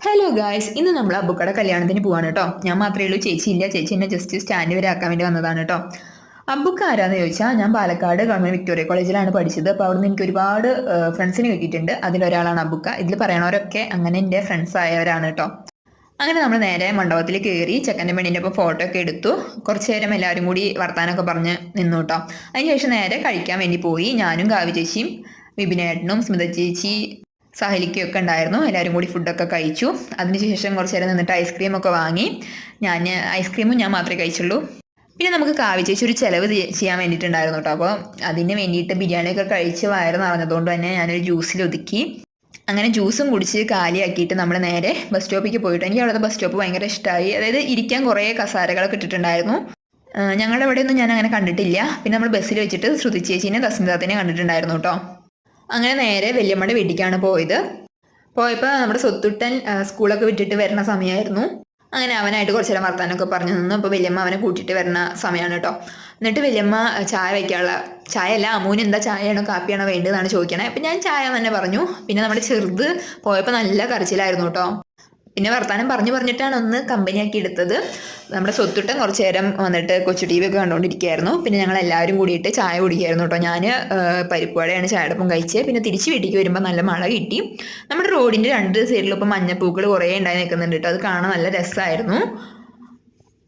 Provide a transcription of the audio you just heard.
Hello guys, ഇന്ന് നമ്മൾ അബുക്കടെ കല്യാണത്തിന് പോവാണ് കേട്ടോ. ഞാൻ മാത്രമേ ഉള്ളൂ, ചേച്ചിയില്ല. ചേച്ചി എന്നെ ജസ്റ്റ് സ്റ്റാൻഡ് വരെ ആക്കാൻ വേണ്ടി വന്നതാണ് കേട്ടോ. അബുക്ക ആരാന്ന് ചോദിച്ചാൽ, ഞാൻ പാലക്കാട് ഗവൺമെന്റ് വിക്ടോറിയ കോളേജിലാണ് പഠിച്ചത്. അപ്പോൾ അവിടുന്ന് എനിക്ക് ഒരുപാട് ഫ്രണ്ട്സിന് കിട്ടിയിട്ടുണ്ട്. അതിലൊരാളാണ് അബുക്ക. ഇതിൽ പറയണവരൊക്കെ അങ്ങനെ എൻ്റെ ഫ്രണ്ട്സ് ആയവരാണ് കേട്ടോ. അങ്ങനെ നമ്മൾ നേരെ മണ്ഡപത്തിൽ കയറി ചെക്കൻ്റെ പെണ്ണിൻ്റെ ഒപ്പം ഫോട്ടോ ഒക്കെ എടുത്തു. കുറച്ച് നേരം എല്ലാവരും കൂടി വർത്താനൊക്കെ പറഞ്ഞ് നിന്നു കേട്ടോ. അതിനുശേഷം നേരെ കഴിക്കാൻ വേണ്ടി പോയി. ഞാനും കാവ്യ ചേച്ചിയും വിപിനേട്ടനും സ്മിത ചേച്ചി സഹലിക്കൊക്കെ ഉണ്ടായിരുന്നു. എല്ലാവരും കൂടി ഫുഡൊക്കെ കഴിച്ചു. അതിനുശേഷം കുറച്ച് നേരം നിന്നിട്ട് ഐസ്ക്രീം ഒക്കെ വാങ്ങി. ഐസ്ക്രീമും ഞാൻ മാത്രമേ കഴിച്ചുള്ളൂ. പിന്നെ നമുക്ക് കാവ്യ ചേച്ചി ഒരു ചിലവ് ചെയ്യാൻ വേണ്ടിയിട്ടുണ്ടായിരുന്നു കേട്ടോ. അപ്പോൾ അതിന് വേണ്ടിയിട്ട് ബിരിയാണിയൊക്കെ കഴിച്ച് വയറ് നിറഞ്ഞതുകൊണ്ട് തന്നെ ഞാനൊരു ജ്യൂസിൽ ഒതുക്കി. അങ്ങനെ ജ്യൂസും കുടിച്ച് കാലിയാക്കിയിട്ട് നമ്മൾ നേരെ ബസ് സ്റ്റോപ്പിലേക്ക് പോയിട്ട്, എനിക്ക് അവിടുത്തെ ബസ് സ്റ്റോപ്പ് ഭയങ്കര ഇഷ്ടമായി. അതായത് ഇരിക്കാൻ കുറേ കസാരകളൊക്കെ ഇട്ടിട്ടുണ്ടായിരുന്നു. ഞങ്ങളുടെ ഇവിടെയൊന്നും ഞാൻ അങ്ങനെ കണ്ടിട്ടില്ല. പിന്നെ നമ്മൾ ബസ്സിൽ വെച്ചിട്ട് ശ്രുതി ചേച്ചീനെ തസ്മിതാത്തിനെ കണ്ടിട്ടുണ്ടായിരുന്നു കേട്ടോ. അങ്ങനെ നേരെ വല്യമ്മയുടെ വീട്ടിലേക്കാണ് പോയപ്പോൾ നമ്മുടെ സ്വത്തുട്ടൻ സ്കൂളൊക്കെ വിട്ടിട്ട് വരുന്ന സമയമായിരുന്നു. അങ്ങനെ അവനായിട്ട് കുറച്ച് നേരം വർത്താനൊക്കെ പറഞ്ഞു നിന്നു. അപ്പോൾ വല്യമ്മ അവനെ കൂട്ടിയിട്ട് വരുന്ന സമയമാണ് കേട്ടോ. എന്നിട്ട് വല്യമ്മ ചായ വയ്ക്കാനുള്ള, ചായ അല്ല, അമ്മൂന് എന്താ ചായയാണോ കാപ്പിയാണോ വേണ്ടതെന്നാണ് ചോദിക്കണേ. അപ്പം ഞാൻ ചായ തന്നെ പറഞ്ഞു. പിന്നെ നമ്മുടെ ചെറുത് പോയപ്പോൾ നല്ല കരച്ചിലായിരുന്നു കേട്ടോ. പിന്നെ വർത്താനം പറഞ്ഞിട്ടാണ് ഒന്ന് കമ്പനിയാക്കി എടുത്തത്. നമ്മുടെ സ്വത്തുട്ടൻ കുറച്ച് നേരം വന്നിട്ട് കൊച്ചു ടി വി ഒക്കെ കണ്ടുകൊണ്ടിരിക്കുകയായിരുന്നു. പിന്നെ ഞങ്ങൾ എല്ലാവരും കൂടിയിട്ട് ചായ കുടിക്കുകയായിരുന്നു കേട്ടോ. ഞാൻ പരിപ്പുവടയാണ് ചായയോടൊപ്പം കഴിച്ചത്. പിന്നെ തിരിച്ച് വീട്ടിലേക്ക് വരുമ്പോൾ നല്ല മഴ കിട്ടി. നമ്മുടെ റോഡിൻ്റെ രണ്ട് സൈഡിലും ഇപ്പം മഞ്ഞപ്പൂക്കൾ കുറേ ഉണ്ടായി നിൽക്കുന്നുണ്ട് കേട്ടോ. അത് കാണാൻ നല്ല രസമായിരുന്നു.